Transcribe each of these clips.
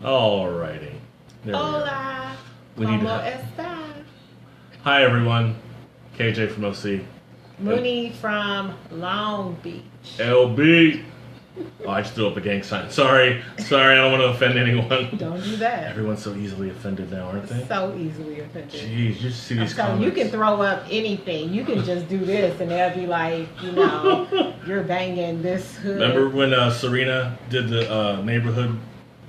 Alrighty. There Hola, we are. ¿cómo está? Hi everyone. KJ from OC. Muni from Long Beach. LB. Oh, I just threw up a gang sign. Sorry, I don't want to offend anyone. Don't do that. Everyone's so easily offended now, aren't they? So easily offended. Jeez, you see these So comments. you can throw up anything. You can just do this, and they'll be like, you're banging this hood. Remember when Serena did the neighborhood,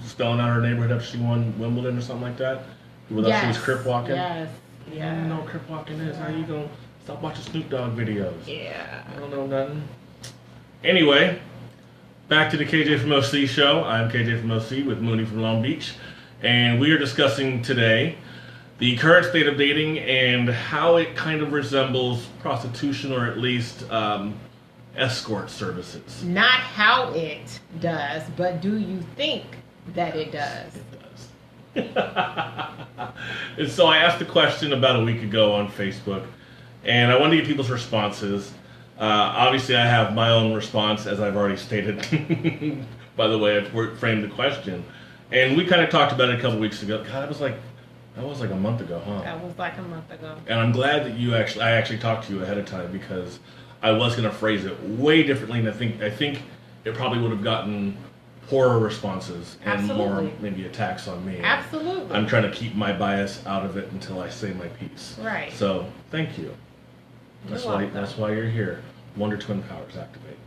spelling out her neighborhood after she won Wimbledon or something like that? She was crip walking? Yes. Yeah. I don't know what crip walking is. How you gonna stop watching Snoop Dogg videos? Yeah. I don't know nothing. Anyway, back to the KJ from OC show. I'm KJ from OC with Muni from Long Beach. And we are discussing today the current state of dating and how it kind of resembles prostitution, or at least escort services. Not how it does, but do you think that it does? It does. And so I asked the question about a week ago on Facebook, and I wanted to get people's responses. Obviously, I have my own response, as I've already stated. By the way, I framed the question, and we kind of talked about it a couple weeks ago. God, that was like a month ago, huh? That was like a month ago. And I'm glad that I actually talked to you ahead of time, because I was going to phrase it way differently, and I think it probably would have gotten poorer responses and more maybe attacks on me. Absolutely. I'm trying to keep my bias out of it until I say my piece. Right. So thank you. That's why you're here. Wonder Twin powers activate.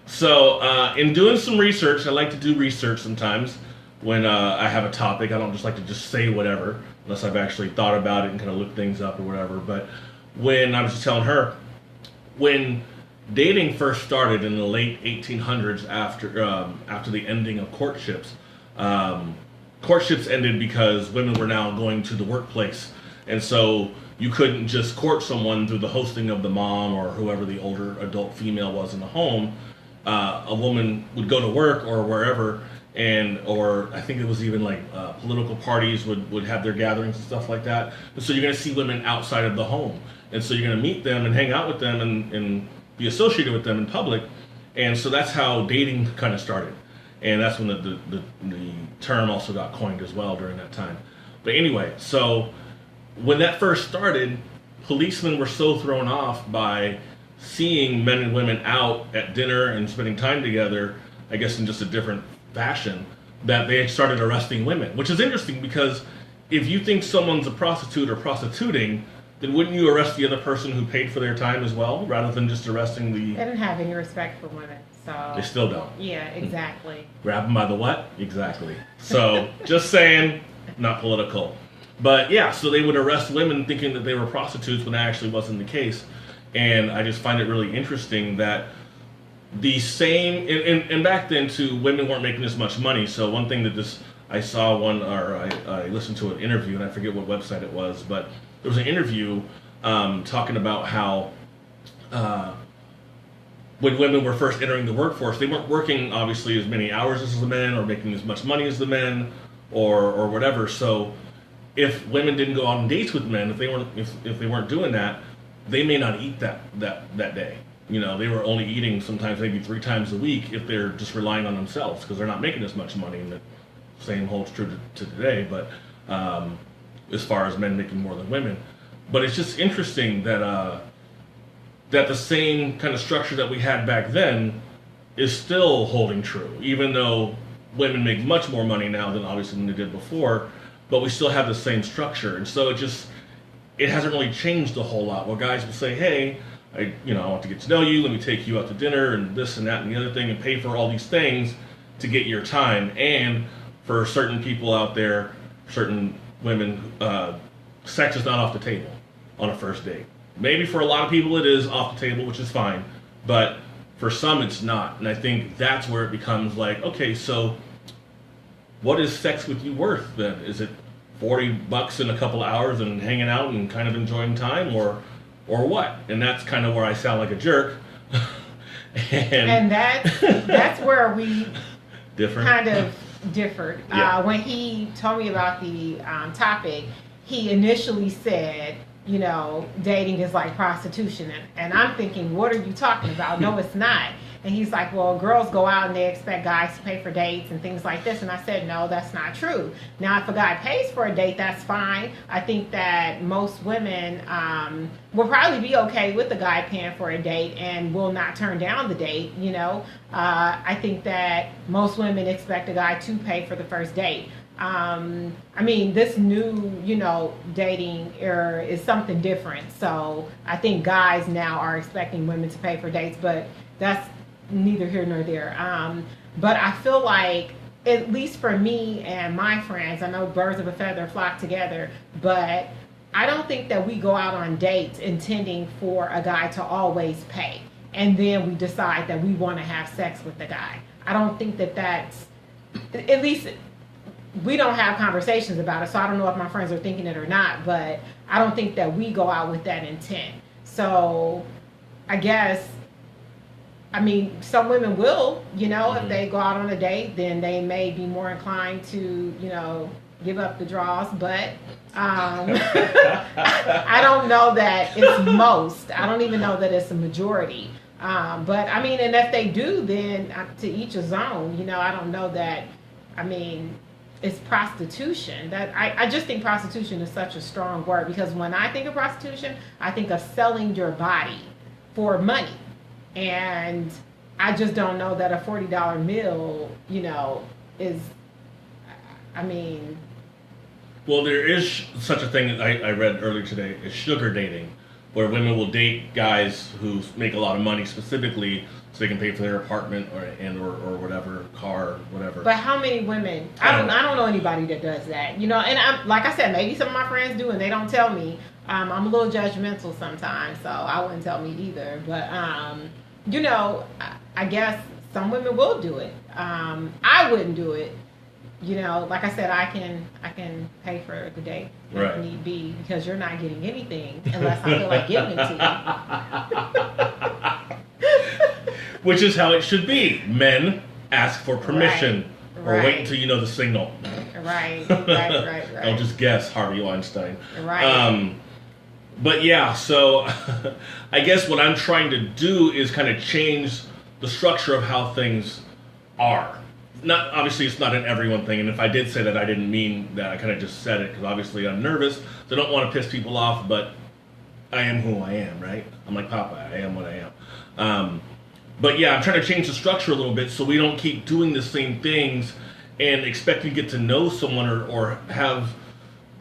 So in doing some research, I like to do research sometimes when I have a topic. I don't just like to just say whatever unless I've actually thought about it and kind of looked things up or whatever. But when I was just telling her, when dating first started in the late 1800s, after the ending of courtships, courtships ended because women were now going to the workplace, and so you couldn't just court someone through the hosting of the mom or whoever the older adult female was in the home. A woman would go to work or wherever, or I think it was even like political parties would have their gatherings and stuff like that. And so you're going to see women outside of the home, and so you're going to meet them and hang out with them and be associated with them in public. And so that's how dating kind of started, and that's when the term also got coined as well during that time. But anyway, so when that first started, policemen were so thrown off by seeing men and women out at dinner and spending time together, I guess in just a different fashion, that they started arresting women. Which is interesting, because if you think someone's a prostitute or prostituting, then wouldn't you arrest the other person who paid for their time as well, rather than just arresting the... They didn't have any respect for women, so... They still don't. Yeah, exactly. Grab them by the what? Exactly. So, just saying, not political. But yeah, so they would arrest women thinking that they were prostitutes when that actually wasn't the case. And I just find it really interesting that the same... And back then, too, women weren't making as much money. So one thing that I saw I listened to an interview, and I forget what website it was, but there was an interview talking about how when women were first entering the workforce, they weren't working obviously as many hours as the men, or making as much money as the men, or whatever. So if women didn't go out on dates with men, if they weren't doing that, they may not eat that day. You know, they were only eating sometimes maybe 3 times a week if they're just relying on themselves, because they're not making as much money. And the same holds true to today, but as far as men making more than women. But it's just interesting that that the same kind of structure that we had back then is still holding true, even though women make much more money now than obviously than they did before, but we still have the same structure. And so it hasn't really changed a whole lot. Well, guys will say, hey, I want to get to know you, let me take you out to dinner and this and that and the other thing, and pay for all these things to get your time. And for certain people out there, certain women, sex is not off the table on a first date. Maybe for a lot of people it is off the table, which is fine, but for some it's not. And I think that's where it becomes like, okay, so what is sex with you worth then? Is it $40 in a couple hours and hanging out and kind of enjoying time, or what? And that's kind of where I sound like a jerk. and that's where we different kind of differed. Yeah. When he told me about the topic, he initially said, dating is like prostitution. And I'm thinking, what are you talking about? No, it's not. And he's like, well, girls go out and they expect guys to pay for dates and things like this. And I said, no, that's not true. Now, if a guy pays for a date, that's fine. I think that most women will probably be okay with the guy paying for a date and will not turn down the date, you know. I think that most women expect a guy to pay for the first date. I mean, this new, you know, dating era is something different. So I think guys now are expecting women to pay for dates, but that's neither here nor there. But I feel like, at least for me and my friends, I know birds of a feather flock together, but I don't think that we go out on dates intending for a guy to always pay. And then we decide that we want to have sex with the guy. I don't think that that's, at least we don't have conversations about it, so I don't know if my friends are thinking it or not, but I don't think that we go out with that intent. So I guess, I mean, some women will, you know, if they go out on a date, then they may be more inclined to, you know, give up the draws, but I don't know that it's most. I don't even know that it's a majority. But I mean, and if they do, then to each his own, you know. I don't know that, I mean, it's prostitution. That I just think prostitution is such a strong word, because when I think of prostitution, I think of selling your body for money. And I just don't know that a $40 meal, you know, is, I mean. Well, there is such a thing I read earlier today, is sugar dating, where women will date guys who make a lot of money specifically so they can pay for their apartment or whatever, car, whatever. But how many women? I don't know anybody that does that, you know. And I'm, like I said, maybe some of my friends do and they don't tell me. I'm a little judgmental sometimes, so I wouldn't tell me either. But you know, I guess some women will do it. I wouldn't do it. You know, like I said, I can pay for the date if need be, because you're not getting anything unless I feel like giving it to you. Which is how it should be. Men ask for permission, or wait until you know the signal. Right. Don't just guess, Harvey Weinstein. Right. But yeah, so I guess what I'm trying to do is kind of change the structure of how things are. Not, obviously, it's not an everyone thing, and if I did say that, I didn't mean that. I kind of just said it because obviously I'm nervous, so I don't want to piss people off, but I am who I am, right? I'm like Papa, I am what I am. But yeah, I'm trying to change the structure a little bit so we don't keep doing the same things and expecting to get to know someone or have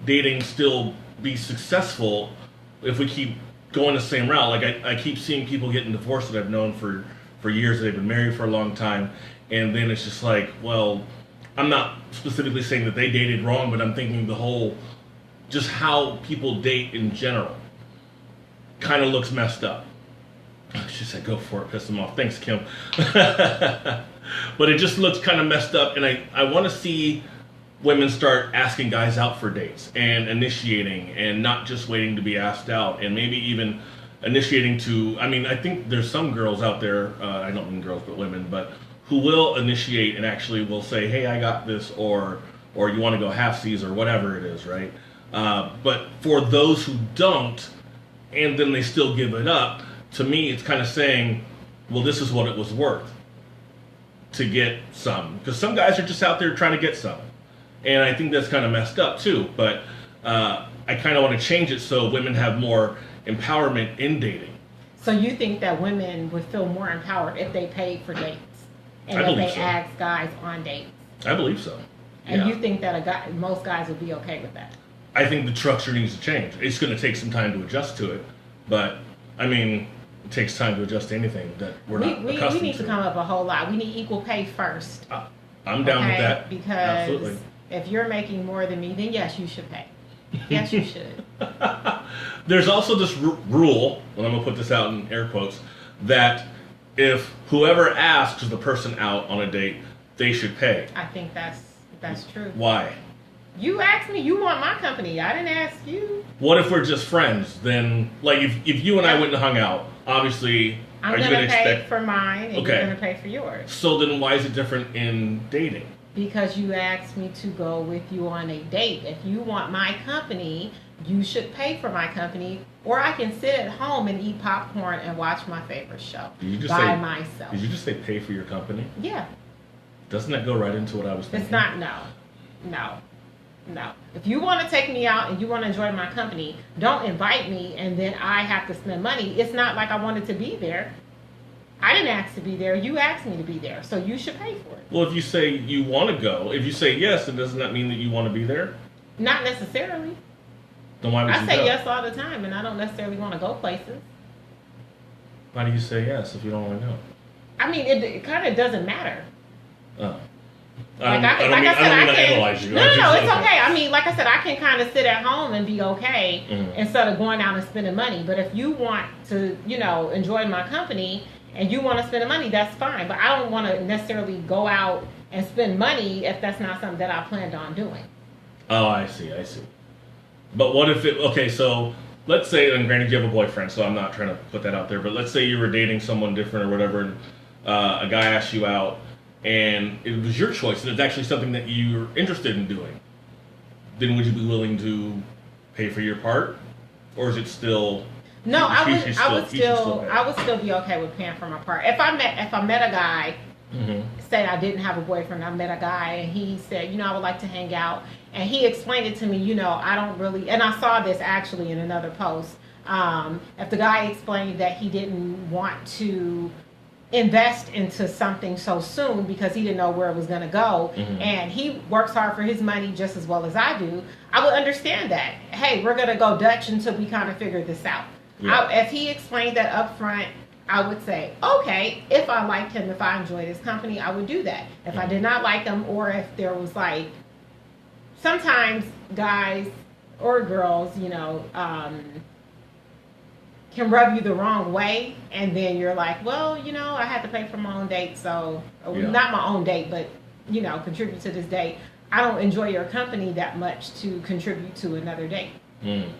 dating still be successful if we keep going the same route. Like I keep seeing people getting divorced that I've known for years, they've been married for a long time, and then it's just like, well, I'm not specifically saying that they dated wrong, but I'm thinking the whole, just how people date in general kind of looks messed up. She said, go for it, piss them off. Thanks, Kim. But it just looks kind of messed up, and I want to see women start asking guys out for dates and initiating and not just waiting to be asked out, and maybe even initiating to, I mean, I think there's some girls out there, I don't mean girls but women, but who will initiate and actually will say, hey, I got this, or you want to go half-seas or whatever it is, right? But for those who don't, and then they still give it up, to me it's kind of saying, well, this is what it was worth to get some. Because some guys are just out there trying to get some. And I think that's kind of messed up too, but I kind of want to change it so women have more empowerment in dating. So you think that women would feel more empowered if they paid for dates and if they asked guys on dates? I believe so. And you think that most guys would be okay with that? I think the structure needs to change. It's going to take some time to adjust to it, but I mean, it takes time to adjust to anything that we're not accustomed to. We need to come up a whole lot. We need equal pay first. I'm down with that. Because absolutely. If you're making more than me, then yes, you should pay. Yes, you should. There's also this rule, and I'm going to put this out in air quotes, that if whoever asks the person out on a date, they should pay. I think that's true. Why? You asked me, you want my company. I didn't ask you. What if we're just friends? Then, like, if you and I went and hung out, obviously, I'm going to pay for mine, and you're going to pay for yours. So then why is it different in dating? Because you asked me to go with you on a date. If you want my company, you should pay for my company or I can sit at home and eat popcorn and watch my favorite show myself. Did you just say pay for your company? Yeah. Doesn't that go right into what I was thinking? It's not. No. If you want to take me out and you want to enjoy my company, don't invite me and then I have to spend money. It's not like I wanted to be there. I didn't ask to be there. You asked me to be there, so you should pay for it. Well, if you say you want to go, if you say yes, then doesn't that mean that you want to be there? Not necessarily. Then why would you I go? say yes all the time, and I don't necessarily want to go places. Why do you say yes if you don't want to go? I mean, it kind of doesn't matter. Oh. I don't mean to analyze you. No, it's okay. I mean, like I said, I can kind of sit at home and be okay instead of going out and spending money. But if you want to, enjoy my company and you want to spend the money, that's fine. But I don't want to necessarily go out and spend money if that's not something that I planned on doing. Oh, I see. But what if okay, so let's say, and granted you have a boyfriend, so I'm not trying to put that out there, but let's say you were dating someone different or whatever, and a guy asked you out, and it was your choice, and it's actually something that you're interested in doing. Then would you be willing to pay for your part? Or is it still... No, I would still be okay with paying for my part. If I met a guy, say I didn't have a boyfriend, I met a guy and he said, I would like to hang out, and he explained it to me, I don't really, and I saw this actually in another post. If the guy explained that he didn't want to invest into something so soon because he didn't know where it was going to go, and he works hard for his money just as well as I do, I would understand that. Hey, we're going to go Dutch until we kind of figure this out. Yeah. If he explained that up front, I would say, okay, if I liked him, if I enjoyed his company, I would do that. If I did not like him, or if there was like, sometimes guys or girls, can rub you the wrong way, and then you're like, well, I had to pay for my own date, so not my own date, but contribute to this date. I don't enjoy your company that much to contribute to another date. Then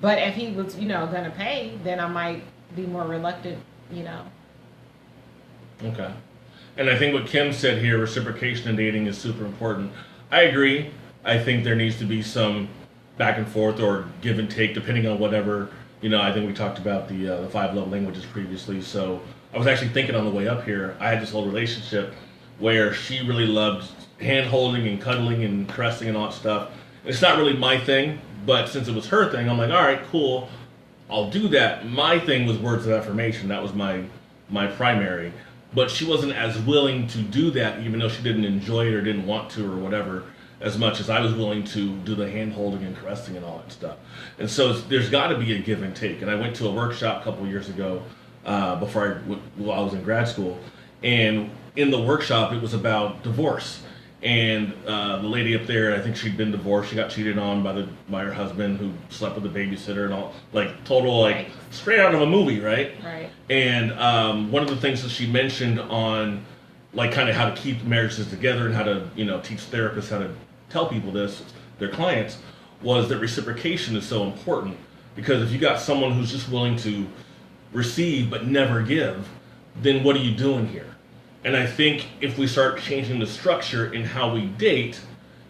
but if he was gonna pay, then I might be more reluctant. Okay. And I think what Kim said here, reciprocation in dating is super important. I agree. I think there needs to be some back and forth or give and take depending on whatever. I think we talked about the 5 love languages previously. So I was actually thinking on the way up here, I had this whole relationship where she really loved hand holding and cuddling and caressing and all that stuff. It's not really my thing, but since it was her thing, I'm like, all right, cool, I'll do that. My thing was words of affirmation. That was my primary. But she wasn't as willing to do that, even though she didn't enjoy it or didn't want to or whatever, as much as I was willing to do the hand holding and caressing and all that stuff. And so there's got to be a give and take. And I went to a workshop a couple years ago while I was in grad school. And in the workshop, it was about divorce. And the lady up there, I think she'd been divorced. She got cheated on by her husband, who slept with the babysitter and all, like total, like straight out of a movie, right? Right. And one of the things that she mentioned on, like, kind of how to keep marriages together and how to, teach therapists how to tell people this, their clients, was that reciprocation is so important. Because if you got someone who's just willing to receive but never give, then what are you doing here? And I think if we start changing the structure in how we date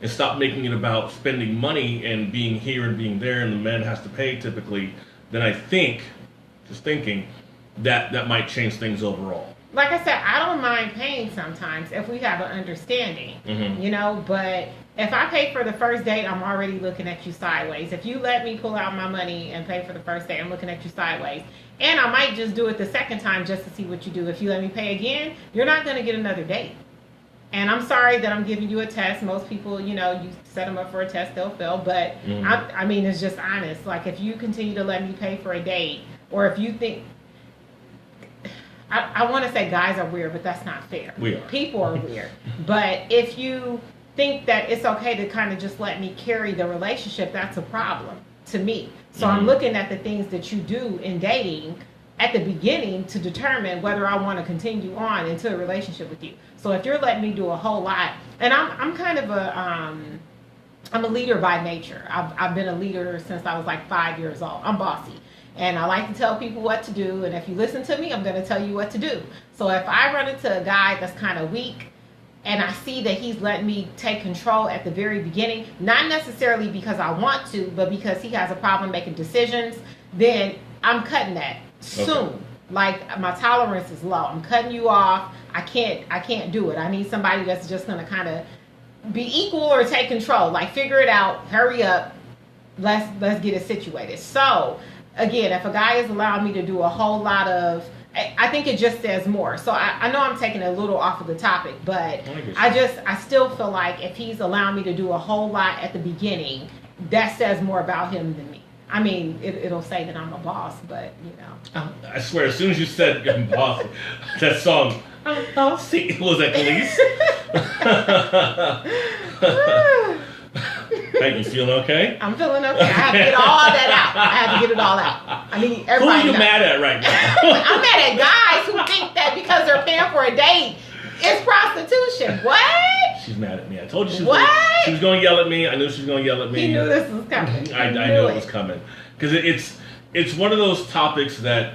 and stop making it about spending money and being here and being there and the man has to pay typically, then I think, just thinking, that might change things overall. Like I said, I don't mind paying sometimes if we have an understanding, but if I pay for the first date, I'm already looking at you sideways. If you let me pull out my money and pay for the first date, I'm looking at you sideways. And I might just do it the second time just to see what you do. If you let me pay again, you're not going to get another date. And I'm sorry that I'm giving you a test. Most people, you set them up for a test, they'll fail. But, I mean, it's just honest. Like, if you continue to let me pay for a date, or if you think... I want to say guys are weird, but that's not fair. We are. People are weird. But if you think that it's okay to kind of just let me carry the relationship, that's a problem to me. So I'm looking at the things that you do in dating at the beginning to determine whether I want to continue on into a relationship with you. So if you're letting me do a whole lot, and I'm kind of I'm a leader by nature. I've been a leader since I was like 5 years old. I'm bossy. And I like to tell people what to do. And if you listen to me, I'm going to tell you what to do. So if I run into a guy that's kind of weak, and I see that he's letting me take control at the very beginning, not necessarily because I want to, but because he has a problem making decisions, then I'm cutting that soon. Okay. Like, my tolerance is low. I'm cutting you off. I can't do it. I need somebody that's just going to kind of be equal or take control. Like, figure it out. Hurry up. Let's get it situated. So, again, if a guy is allowing me to do a whole lot of, I think it just says more. So I know I'm taking a little off of the topic, but I still feel like if he's allowing me to do a whole lot at the beginning, that says more about him than me. I mean, it'll say that I'm a boss, but, you know. I swear, as soon as you said I'm boss, that song, I'll see, was that Khalees? Hey, you feeling okay? I'm feeling okay. I have to get all that out. I have to get it all out. I mean, everybody. Who are you mad at right now? I'm mad at guys who think that because they're paying for a date, it's prostitution. What? She's mad at me. I told you she was going to yell at me. I knew she was going to yell at me. He knew this was coming. I knew it was coming. Because it's one of those topics that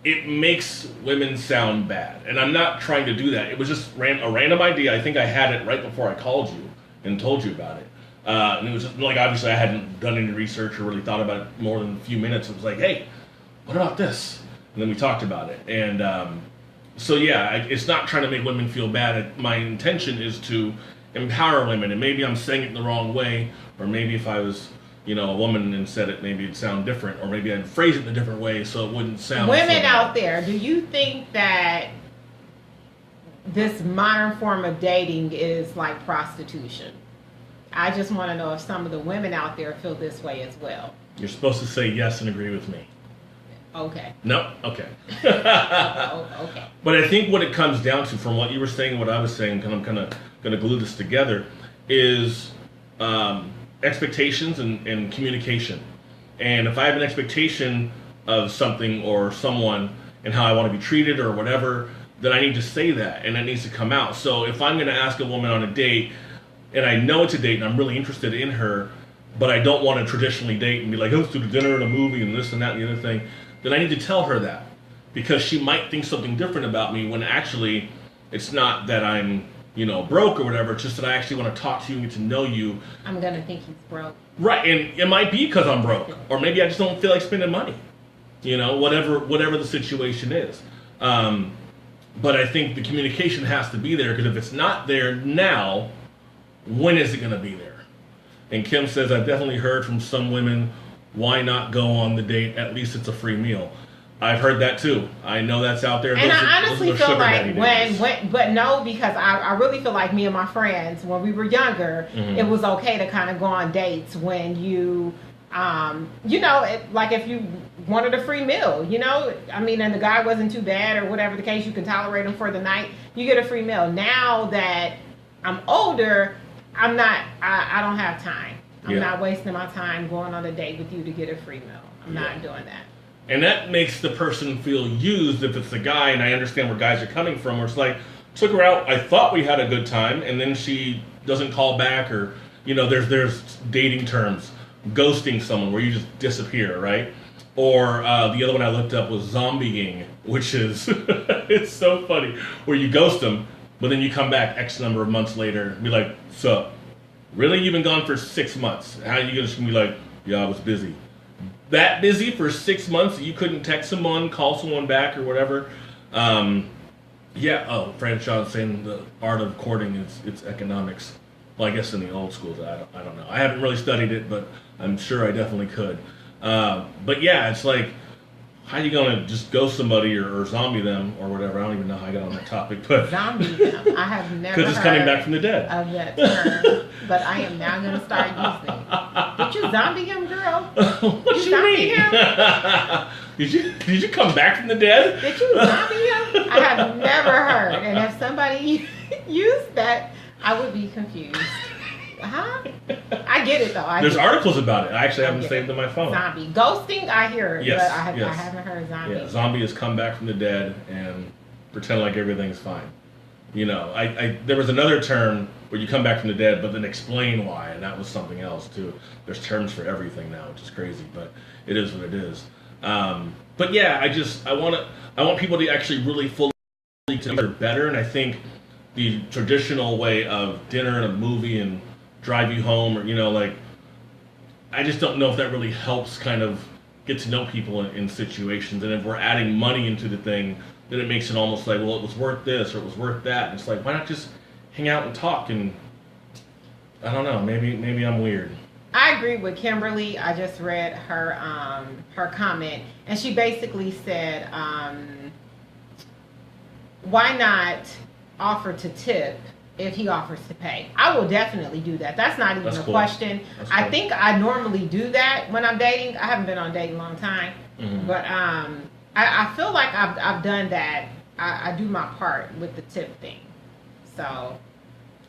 it makes women sound bad. And I'm not trying to do that. It was just a random idea. I think I had it right before I called you and told you about it. And it was just, like, obviously I hadn't done any research or really thought about it more than a few minutes. It was like, hey, what about this? And then we talked about it. And so, yeah, it's not trying to make women feel bad. My intention is to empower women. And maybe I'm saying it the wrong way. Or maybe if I was, a woman and said it, maybe it'd sound different. Or maybe I'd phrase it in a different way so it wouldn't sound Women so out there, do you think that this modern form of dating is like prostitution? I just want to know if some of the women out there feel this way as well. You're supposed to say yes and agree with me. Okay. No? Okay. Okay. But I think what it comes down to, from what you were saying and what I was saying, and I'm kind of going to glue this together, is expectations and communication. And if I have an expectation of something or someone and how I want to be treated or whatever, then I need to say that, and that needs to come out. So if I'm going to ask a woman on a date, and I know it's a date and I'm really interested in her, but I don't want to traditionally date and be like, let's do the dinner and a movie and this and that and the other thing, then I need to tell her that. Because she might think something different about me when actually it's not that I'm, broke or whatever. It's just that I actually want to talk to you and get to know you. I'm going to think he's broke. Right, and it might be because I'm broke. Or maybe I just don't feel like spending money. Whatever the situation is. But I think the communication has to be there, because if it's not there now, when is it going to be there? And Kim says, I've definitely heard from some women, why not go on the date? At least it's a free meal. I've heard that too. I know that's out there. And I honestly feel like but no, because I really feel like me and my friends, when we were younger, it was okay to kind of go on dates when you, like if you wanted a free meal, and the guy wasn't too bad or whatever the case, you can tolerate him for the night, you get a free meal. Now that I'm older, I don't have time. I'm not wasting my time going on a date with you to get a free meal. I'm not doing that. And that makes the person feel used if it's the guy, and I understand where guys are coming from, where it's like, took her out, I thought we had a good time, and then she doesn't call back, or, there's dating terms, ghosting someone, where you just disappear, right? Or the other one I looked up was zombieing, which is, it's so funny, where you ghost them, but then you come back X number of months later and be like, so, really? You've been gone for 6 months. How are you going to be like, yeah, I was busy. That busy for 6 months, you couldn't text someone, call someone back, or whatever. Franchon's saying the art of courting it's economics. Well, I guess in the old schools, I don't know. I haven't really studied it, but I'm sure I definitely could. But yeah, it's like, how are you going to just ghost somebody or zombie them or whatever? I don't even know how I got on that topic. But zombie them. I have never because it's coming back from the dead. Of that term, but I am now going to start using it. Did you zombie him, girl? What you mean? Did you come back from the dead? Did you zombie him? I have never heard. And if somebody used that, I would be confused. Huh? I get it though. There's articles about it. I actually have them saved on my phone. Zombie. Ghosting, I hear it, yes, but I haven't heard zombie. Yeah, zombie has come back from the dead and pretend like everything's fine. There was another term where you come back from the dead, but then explain why, and that was something else too. There's terms for everything now, which is crazy, but it is what it is. But yeah, I want people to actually really fully consider better, and I think the traditional way of dinner and a movie and drive you home, or like, I just don't know if that really helps kind of get to know people in situations. And if we're adding money into the thing, then it makes it almost like, well, it was worth this or it was worth that. And it's like, why not just hang out and talk? And I don't know, maybe I'm weird. I agree with Kimberly. I just read her comment, and she basically said, why not offer to tip if he offers to pay? I will definitely do that. That's not even a question. I think I normally do that when I'm dating. I haven't been on a date in a long time, but I feel like I've done that. I do my part with the tip thing. So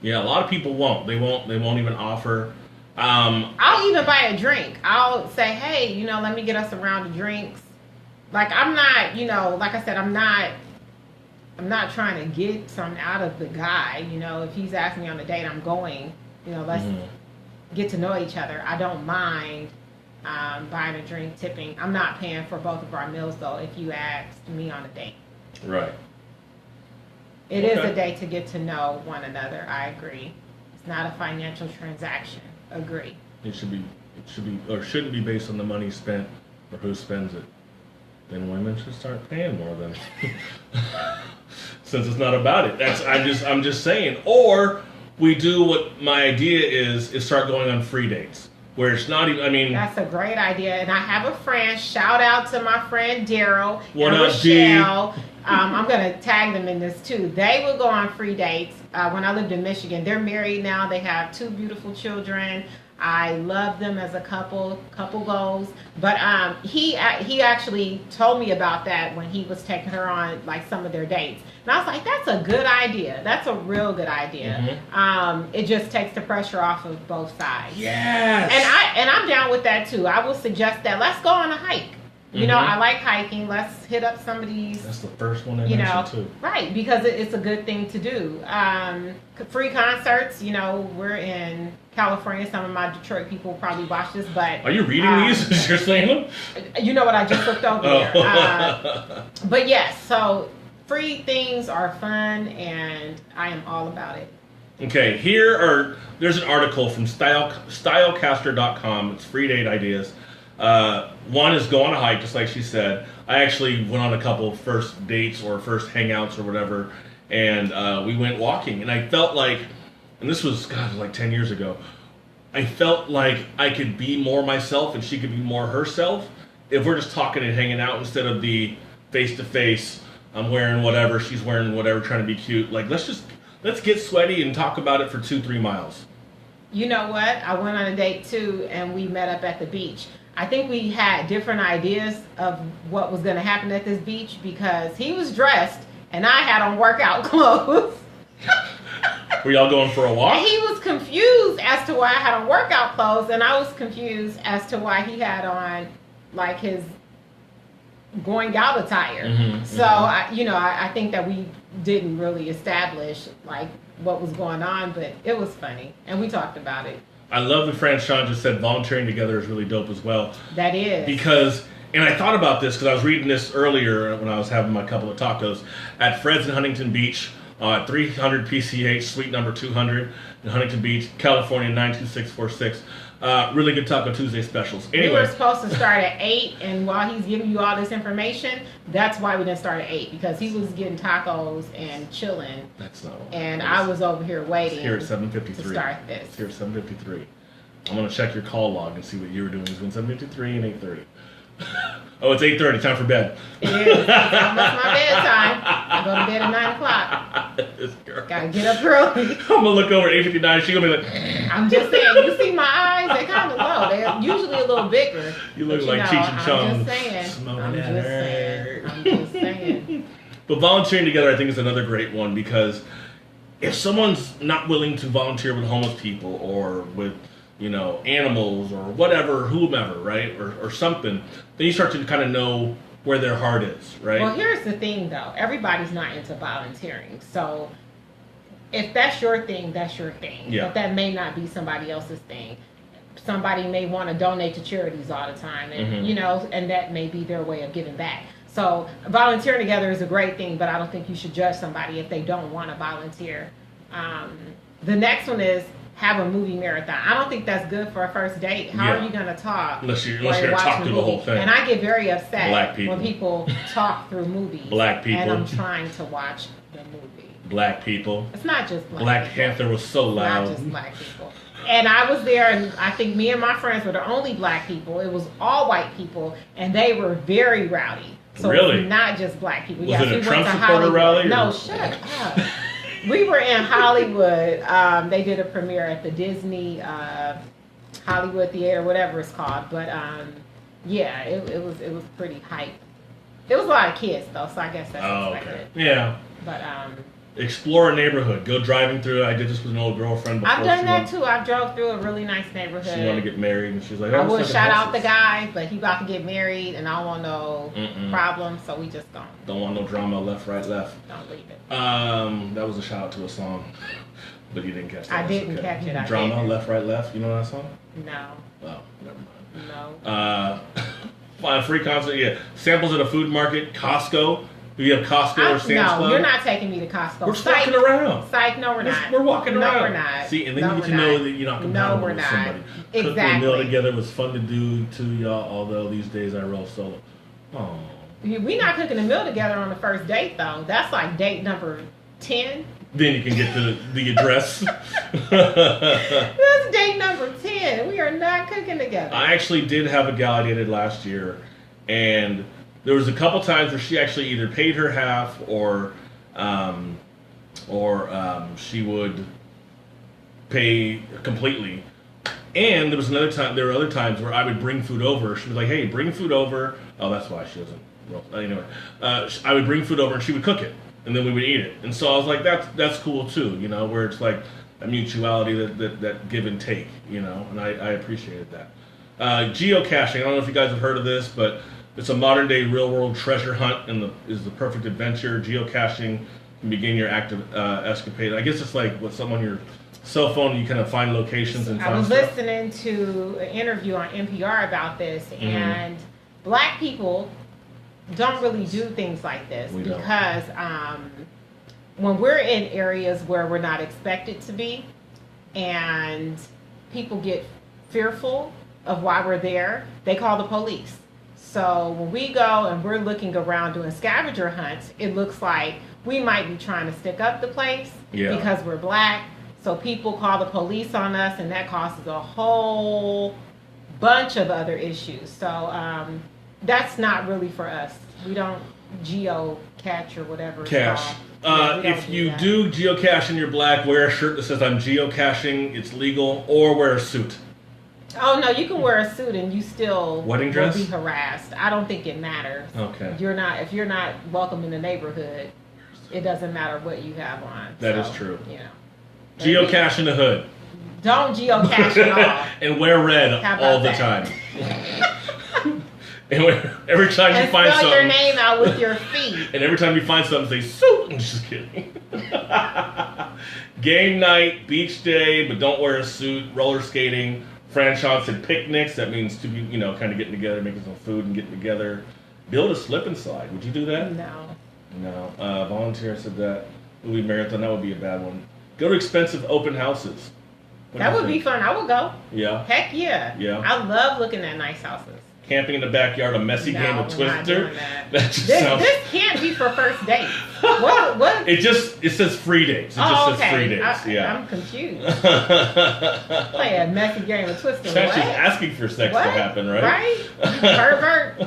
yeah, a lot of people won't. They won't even offer. I'll even buy a drink. I'll say, hey, let me get us a round of drinks. Like, I'm not, like I said, I'm not trying to get something out of the guy. If he's asking me on a date, I'm going, let's get to know each other. I don't mind buying a drink, tipping. I'm not paying for both of our meals, though, if you asked me on a date. Right. It is a day to get to know one another. I agree. It's not a financial transaction. Agree. It should be, or shouldn't be based on the money spent or who spends it. Then women should start paying more than, since it's not about it. I'm just saying. Or we do what my idea is start going on free dates where it's not even. I mean, that's a great idea. And I have a friend. Shout out to my friend Daryl and up, Rochelle. I'm gonna tag them in this too. They will go on free dates. When I lived in Michigan, they're married now. They have 2 beautiful children. I love them as a couple goals. But he actually told me about that when he was taking her on like some of their dates. And I was like, that's a good idea. That's a real good idea. It just takes the pressure off of both sides. Yes. And I'm down with that too. I will suggest that. Let's go on a hike. I like hiking. Let's hit up some of these. That's the first one I mentioned too. Right, because it's a good thing to do. Free concerts. We're in California. Some of my Detroit people will probably watch this, but are you reading these as you're saying them? You know what I just looked over there. But yes, so free things are fun, and I am all about it. Okay, there's an article from stylecaster.com. It's free date ideas. One is go on a hike, just like she said. I actually went on a couple of first dates or first hangouts or whatever, and we went walking. And I felt like, and this was, like 10 years ago, I felt like I could be more myself and she could be more herself if we're just talking and hanging out instead of the face-to-face, I'm wearing whatever, she's wearing whatever, trying to be cute. Like, let's get sweaty and talk about it for 2-3 miles. You know what? I went on a date too, and we met up at the beach. I think we had different ideas of what was going to happen at this beach because he was dressed and I had on workout clothes. Were y'all going for a walk? And he was confused as to why I had on workout clothes, and I was confused as to why he had on like his going out attire. I think that we didn't really establish like what was going on, but it was funny and we talked about it. I love that Fran Sean just said volunteering together is really dope as well. That is. Because, and I thought about this because I was reading this earlier when I was having my couple of tacos at Fred's in Huntington Beach, 300 PCH, suite number 200 in Huntington Beach, California, 92646. Really good Taco Tuesday specials. Anyway. We were supposed to start at 8, and while he's giving you all this information, that's why we didn't start at 8, because he was getting tacos and chilling. That's not what and I was over here waiting. Here at 7:53. To start this. Here at 7:53. I'm going to check your call log and see what you were doing between 7:53 and 8:30. Oh, it's 8:30. Time for bed. It is. It's almost my bedtime. I go to bed at 9 o'clock. This girl. Gotta get up early. I'm going to look over at 8:59. She's going to be like... I'm just saying. You see my eyes? They're kind of low. They're usually a little bigger. You look like Cheech and Chong. I'm just saying. But volunteering together, I think, is another great one, because if someone's not willing to volunteer with homeless people or with... animals or whatever, whomever, right? Or something, then you start to kind of know where their heart is, right? Well, here's the thing, though. Everybody's not into volunteering. So if that's your thing, that's your thing. Yeah. But that may not be somebody else's thing. Somebody may want to donate to charities all the time, and, and that may be their way of giving back. So volunteering together is a great thing, but I don't think you should judge somebody if they don't want to volunteer. The next one is have a movie marathon. I don't think that's good for a first date. How are you going to talk? Unless you're going to talk through the whole thing. And I get very upset when people talk through movies. Black people. And I'm trying to watch the movie. Black people. It's not just black Black people. Panther was so loud. Not just black people. And I was there, and I think me and my friends were the only black people. It was all white people, and they were very rowdy. So really? It's not just black people. Was it a Trump supporter rally? No, shut up. We were in Hollywood. They did a premiere at the Disney Hollywood Theater, whatever it's called. But yeah, it was pretty hype. It was a lot of kids though, so I guess that's expected. Okay. Yeah. But explore a neighborhood. Go driving through it. I did this with an old girlfriend before. I've done that too. I drove through a really nice neighborhood. She wanted to get married, and she's like, "Oh, I would shout out the guy, but he about to get married, and I don't want no problems, so we just gone. Don't want no drama. Left, right, left. Don't leave it. That was a shout out to a song, but you didn't catch that. I didn't catch it. Drama, left, right, left. You know that song? No. Oh, never mind. No. Free concert. Yeah, samples at a food market. Costco. Do you have Costco or Sam's Club? No, you're not taking me to Costco. We're just walking around. Psych, no, we're not. We're walking around. No, we're not. See, and then you get to know that you're not compatible with somebody. Exactly. Cooking a meal together was fun to do to y'all, although these days I roll solo. Oh. We're not cooking a meal together on the first date, though. That's like date number 10. Then you can get the address. That's date number 10. We are not cooking together. I actually did have a gal I dated last year, and there was a couple times where she actually either paid her half or she would pay completely. And there was another time. There were other times where I would bring food over. She was like, "Hey, bring food over." Oh, that's why she doesn't. Well, anyway, I would bring food over and she would cook it, and then we would eat it. And so I was like, "That's cool too," you know, where it's like a mutuality that give and take, you know. And I appreciated that. Geocaching. I don't know if you guys have heard of this, but it's a modern day real world treasure hunt and is the perfect adventure. Geocaching can begin your active escapade. I guess it's like with someone on your cell phone, you kind of find locations and find I was stuff. listening to an interview on NPR about this, and black people don't really do things like this because when we're in areas where we're not expected to be, and people get fearful of why we're there, they call the police. So when we go and we're looking around doing scavenger hunts, it looks like we might be trying to stick up the place because we're black. So people call the police on us, and that causes a whole bunch of other issues. So that's not really for us. We don't geo-catch or whatever it's called. If you do geocache and you're black, wear a shirt that says "I'm geocaching." It's legal, or wear a suit. Oh no, you can wear a suit and you still wedding dress? will be harassed. I don't think it matters. Okay. If you're not welcome in the neighborhood, it doesn't matter what you have on. That is true. You know. Geocache in the hood. Don't geocache at all. And wear red all the time. And every time you find something, spell your name out with your feet. And every time you find something, say suit. I'm just kidding. Game night, beach day, but don't wear a suit. Roller skating, franchise and picnics. That means to be, kind of getting together, making some food and getting together. Build a slip and slide. Would you do that? No. Volunteer said that. Movie marathon. That would be a bad one. Go to expensive open houses. That would be fun. I would go. Yeah. Heck yeah. Yeah. I love looking at nice houses. Camping in the backyard, a messy game of Twister. This can't be for first dates. What? It says free dates. It just says free dates. I'm confused. Play a messy game of Twister. She's asking for sex to happen, right? Right? Pervert.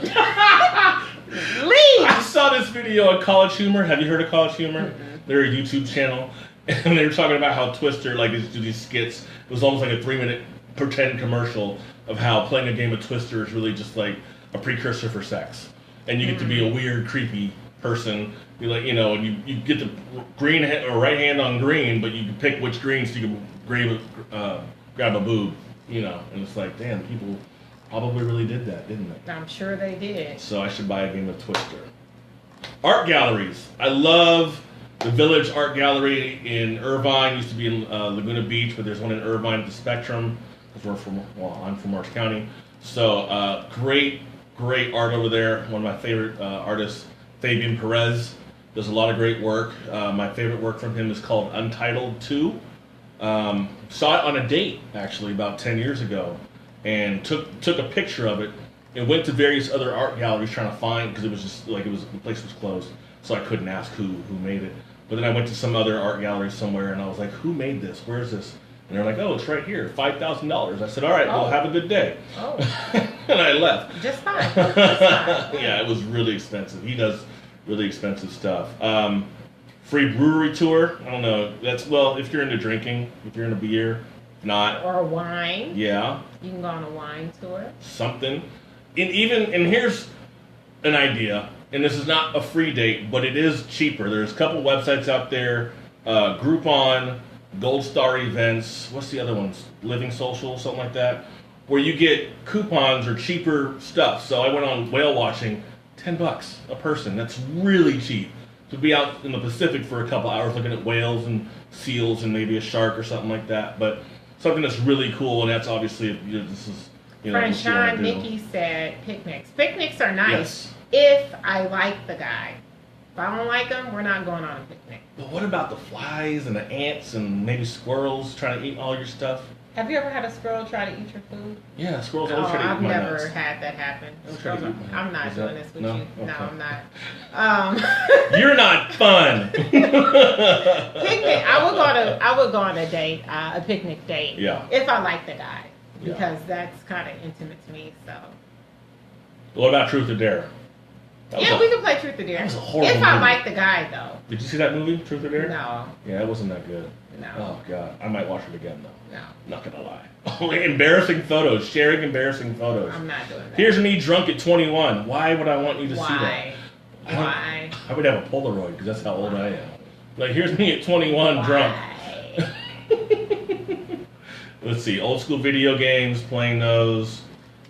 Leave. I saw this video on College Humor. Have you heard of College Humor? They're a YouTube channel, and they were talking about how Twister, like, do these skits. It was almost like a 3-minute pretend commercial of how playing a game of Twister is really just like a precursor for sex, and you get to be a weird, creepy person. You and you get the green or right hand on green, but you can pick which green so you can grab a boob. And it's like, damn, people probably really did that, didn't they? I'm sure they did. So I should buy a game of Twister. Art galleries. I love the Village Art Gallery in Irvine. Used to be in Laguna Beach, but there's one in Irvine at the Spectrum. Because I'm from Orange County. So great great art over there. One of my favorite artists, Fabian Perez, does a lot of great work. My favorite work from him is called Untitled 2. Saw it on a date, actually, about 10 years ago, and took a picture of it, and went to various other art galleries trying to find, because it was just, like, the place was closed, so I couldn't ask who made it. But then I went to some other art gallery somewhere, and I was like, who made this? Where is this? And they're like, oh, it's right here, $5,000. I said, all right, well, have a good day. Oh. And I left. Just fine. Just fine. Yeah, it was really expensive. He does really expensive stuff. Free brewery tour. I don't know. That's, well, if you're into drinking, if you're into beer, not. Or wine. Yeah. You can go on a wine tour. Something. And here's an idea, and this is not a free date, but it is cheaper. There's a couple websites out there, Groupon, Gold Star Events, what's the other ones? Living Social, something like that, where you get coupons or cheaper stuff. So I went on whale watching, $10 a person. That's really cheap. To be out in the Pacific for a couple hours looking at whales and seals and maybe a shark or something like that. But something that's really cool, and that's obviously, this is, Friend Sean Nikki said picnics. Picnics are nice, yes, if I like the guy. If I don't like him, we're not going on a picnic. But what about the flies and the ants and maybe squirrels trying to eat all your stuff? Have you ever had a squirrel try to eat your food? Yeah, squirrels always try to eat my nuts. I've never had that happen. I'm not doing this with you. Okay. No, I'm not. You're not fun. Picnic. I would go on a date, a picnic date. Yeah. If I like the guy, because that's kind of intimate to me. So. What about Truth or Dare? Yeah, we can play Truth or Dare. That was a horrible if I movie. like the guy, though. Did you see that movie, Truth or Dare? No. Yeah, it wasn't that good. No. Oh, God. I might watch it again, though. No. Not gonna lie. Only embarrassing photos. Sharing embarrassing photos. I'm not doing that. Here's me drunk at 21. Why would I want you to see that? Why? I would have a Polaroid, because that's how old I am. Like, here's me at 21 drunk. Let's see. Old school video games, playing those.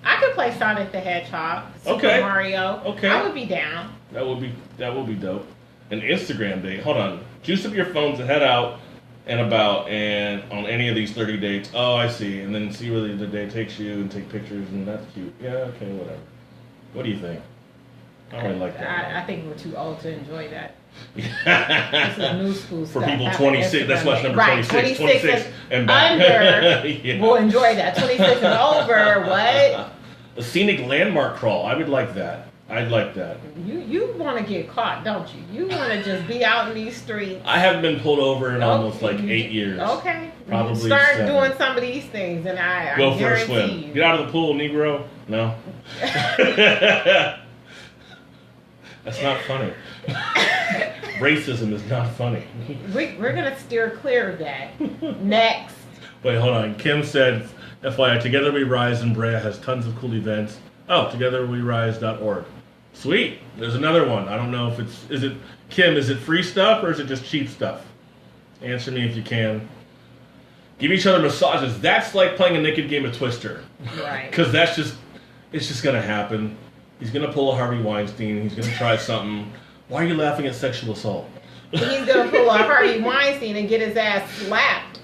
I could play Sonic the Hedgehog, Super Mario. Okay. I would be down. That would be dope. An Instagram date. Hold on. Juice up your phones and head out and about and on any of these 30 dates. Oh, I see. And then see where the day takes you and take pictures, and that's cute. Yeah, okay, whatever. What do you think? I really like that. I think we're too old to enjoy that. This is new school for stuff. people 26. That's what's number right, 26. 26 and back. Under. Yeah. We'll enjoy that. 26 and over. What? A scenic landmark crawl. I would like that. I'd like that. You want to get caught, don't you? You want to just be out in these streets. I haven't been pulled over in almost like 8 years. Okay. Probably start 7. doing some of these things, and I go for a swim. You. Get out of the pool, Negro. No. That's not funny. Racism is not funny. We're gonna steer clear of that. Next. Wait, hold on. Kim said, FYI, Together We Rise in Brea has tons of cool events. Oh, togetherwerise.org. Sweet. There's another one. I don't know if Kim, is it free stuff or is it just cheap stuff? Answer me if you can. Give each other massages. That's like playing a naked game of Twister. Right. Because it's just going to happen. He's going to pull a Harvey Weinstein. He's going to try something. Why are you laughing at sexual assault? He's going to pull a Harvey Weinstein and get his ass slapped.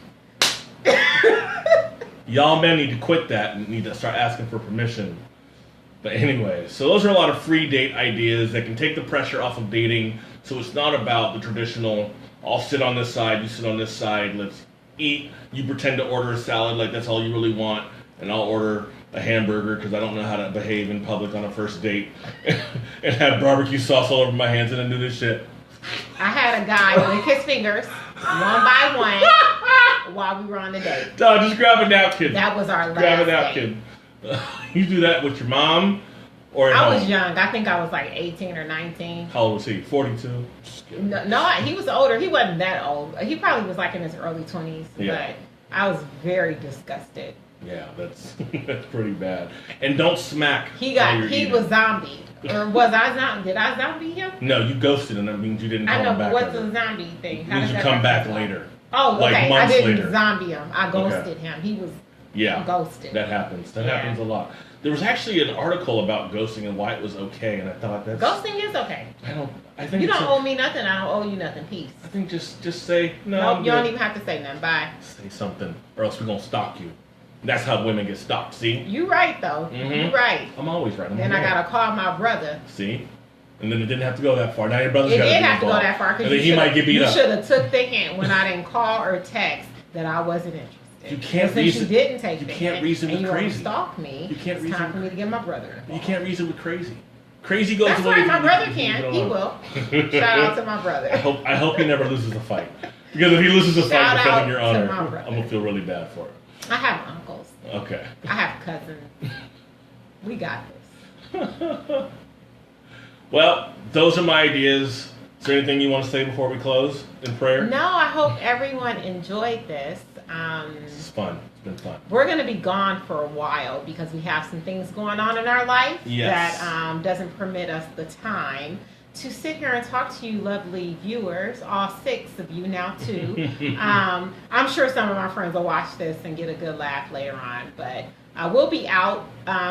Y'all men need to quit that and need to start asking for permission. But anyway, so those are a lot of free date ideas that can take the pressure off of dating. So it's not about the traditional, I'll sit on this side, you sit on this side, let's eat. You pretend to order a salad like that's all you really want, and I'll order a hamburger because I don't know how to behave in public on a first date and have barbecue sauce all over my hands and then do this shit. I had a guy lick his fingers one by one while we were on the date. Dog, just grab a napkin. That was our last Grab a napkin. You do that with your mom or at home? I was young. I think I was like 18 or 19. How old was he? 42? No, he was older. He wasn't that old. He probably was like in his early 20s. Yeah. But I was very disgusted. Yeah, that's pretty bad. And don't smack. He was zombied. Or was I zombie? Did I zombie him? No, you ghosted him. That means you didn't call him back. I know, but what's a zombie thing? It means you come back later. Oh, okay. Like months I didn't later. zombie him. I ghosted him. He was ghosted. That happens. That happens a lot. There was actually an article about ghosting and why it was okay, and I thought that's... Ghosting is okay. I think you don't owe me nothing. I don't owe you nothing. Peace. I think just say, no. Nope, you don't even have to say nothing. Bye. Say something, or else we're going to stalk you. That's how women get stalked. See? You right though. Mhm. You right. I'm always right. Then I gotta call my brother. See? And then it didn't have to go that far. Now your brother's It got to did be have to go involved. that far And because then he might get beat you up. should have took the hint when I didn't call or text that I wasn't interested. You can't Since reason. you didn't take You the can't hint reason and with you want to crazy. stalk me. You can't it's reason. time for me to get my brother involved. You can't reason with crazy. Crazy goes That's away. right. My brother You can. don't He know. will. Shout out to my brother. I hope he never loses a fight. Because if he loses a fight Shout defending out your to honor, my brother. I'm gonna feel really bad for it. I have uncles. Okay. I have cousins. We got this. Well, those are my ideas. Is there anything you want to say before we close in prayer? No, I hope everyone enjoyed this. This is fun. It's been fun. We're going to be gone for a while because we have some things going on in our life Yes. that doesn't permit us the time to sit here and talk to you lovely viewers, all 6 of you now too. I'm sure some of my friends will watch this and get a good laugh later on, but we'll be out.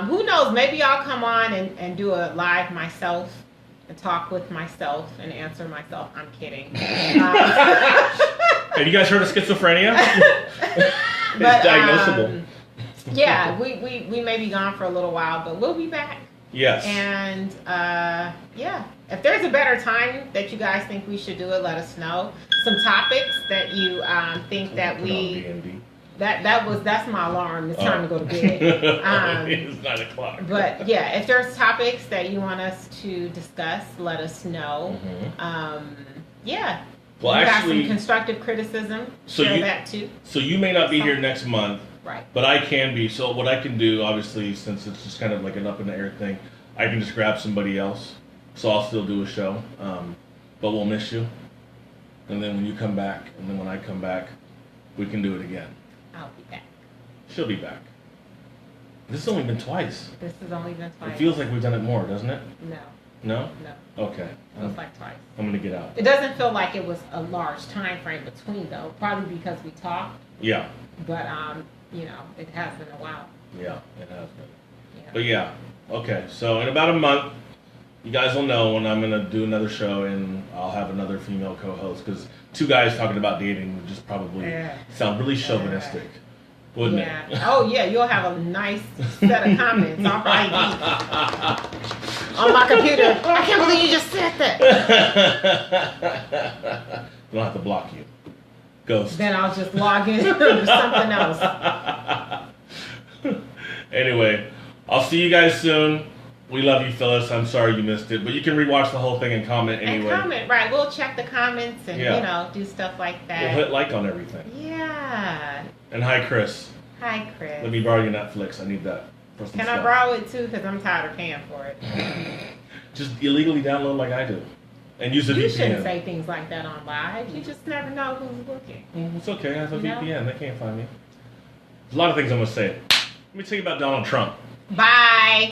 Who knows, maybe I'll come on and do a live myself and talk with myself and answer myself. I'm kidding. Have you guys heard of schizophrenia? But, It's diagnosable. Yeah, we may be gone for a little while, but we'll be back. Yes. And yeah, if there's a better time that you guys think we should do it, let us know. Some topics that you think that Put on D&D. that's my alarm. It's time to go to bed. It's 9 o'clock. But yeah, if there's topics that you want us to discuss, let us know. Yeah. Well, you actually, got some constructive criticism. So Share you- that too. So you may not be here next month, Right. but I can be. So what I can do, obviously, since it's just kind of like an up in the air thing, I can just grab somebody else. So I'll still do a show, but we'll miss you. And then when you come back, and then when I come back, we can do it again. I'll be back. She'll be back. This has only been twice. This has only been twice. It feels like we've done it more, doesn't it? No, No? no. Okay. Feels like twice. I'm going to get out. It doesn't feel like it was a large time frame between though. Probably because we talked, Yeah. but you know, it has been a while. Yeah, it has been. Yeah. But yeah, okay. So in about a month, you guys will know when I'm going to do another show and I'll have another female co-host because 2 guys talking about dating would just probably sound really chauvinistic, wouldn't it? Oh yeah, you'll have a nice set of comments. I'll probably be on my computer. I can't believe you just said that. We'll have to block you. Ghost. Then I'll just log in to something else. Anyway, I'll see you guys soon. We love you, Phyllis. I'm sorry you missed it, but you can rewatch the whole thing and comment anyway. And comment, right? We'll check the comments and you know do stuff like that. We'll hit like on everything. Yeah. And hi, Chris. Hi, Chris. Let me borrow your Netflix. I need that. For some Can stuff. I borrow it too? Because I'm tired of paying for it. Just illegally download like I do, and use a You VPN. shouldn't say things like that on live. You just never know who's looking. It's okay. I have a You know? VPN. They can't find me. There's a lot of things I'm gonna say. Let me tell you about Donald Trump. Bye.